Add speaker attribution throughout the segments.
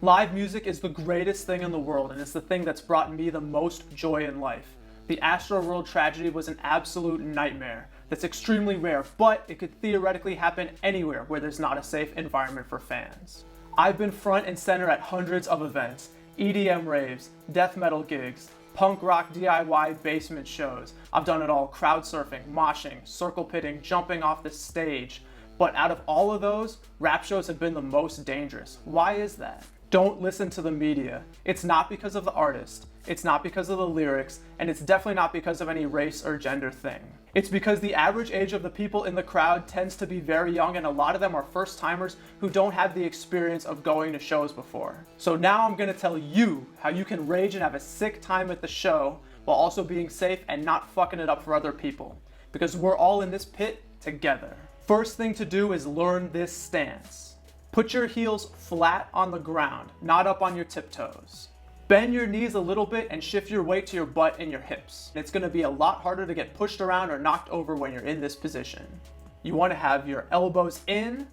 Speaker 1: Live music is the greatest thing in the world, and it's the thing that's brought me the most joy in life. The Astroworld tragedy was an absolute nightmare that's extremely rare, but it could theoretically happen anywhere where there's not a safe environment for fans. I've been front and center at hundreds of events, EDM raves, death metal gigs, punk rock DIY basement shows. I've done it all: crowd surfing, moshing, circle pitting, jumping off the stage. But out of all of those, rap shows have been the most dangerous. Why is that? Don't listen to the media. It's not because of the artist, it's not because of the lyrics, and it's definitely not because of any race or gender thing. It's because the average age of the people in the crowd tends to be very young, and a lot of them are first timers who don't have the experience of going to shows before. So now I'm gonna tell you how you can rage and have a sick time at the show while also being safe and not fucking it up for other people. Because we're all in this pit together. First thing to do is learn this stance. Put your heels flat on the ground, not up on your tiptoes. Bend your knees a little bit and shift your weight to your butt and your hips. It's gonna be a lot harder to get pushed around or knocked over when you're in this position. You wanna have your elbows in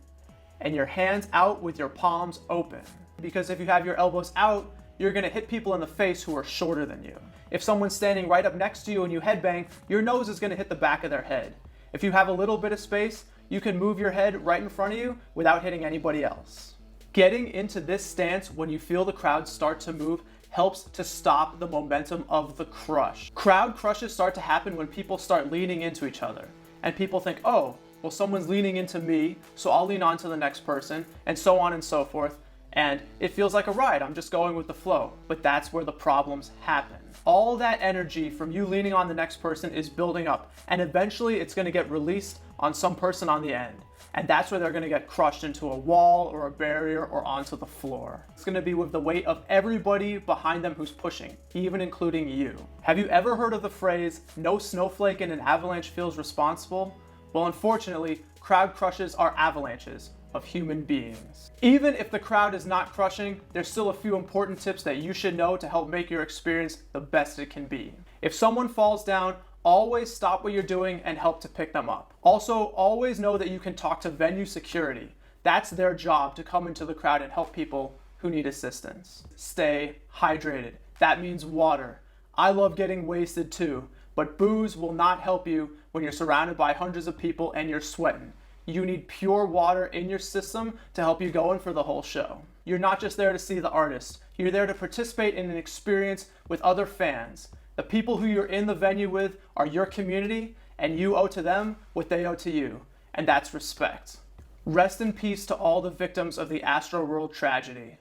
Speaker 1: and your hands out with your palms open. Because if you have your elbows out, you're gonna hit people in the face who are shorter than you. If someone's standing right up next to you and you headbang, your nose is gonna hit the back of their head. If you have a little bit of space, you can move your head right in front of you without hitting anybody else. Getting into this stance when you feel the crowd start to move helps to stop the momentum of the crush. Crowd crushes start to happen when people start leaning into each other. And people think, oh, well, someone's leaning into me, so I'll lean on to the next person, and so on and so forth. And it feels like a ride, I'm just going with the flow. But that's where the problems happen. All that energy from you leaning on the next person is building up, and eventually it's gonna get released on some person on the end. And that's where they're gonna get crushed into a wall or a barrier or onto the floor. It's gonna be with the weight of everybody behind them who's pushing, even including you. Have you ever heard of the phrase, no snowflake in an avalanche feels responsible? Well, unfortunately, crowd crushes are avalanches of human beings. Even if the crowd is not crushing, there's still a few important tips that you should know to help make your experience the best it can be. If someone falls down, always stop what you're doing and help to pick them up. Also, always know that you can talk to venue security. That's their job, to come into the crowd and help people who need assistance. Stay hydrated. That means water. I love getting wasted too, but booze will not help you when you're surrounded by hundreds of people and you're sweating. You need pure water in your system to help you go in for the whole show. You're not just there to see the artist. You're there to participate in an experience with other fans. The people who you're in the venue with are your community, and you owe to them what they owe to you, and that's respect. Rest in peace to all the victims of the Astroworld tragedy.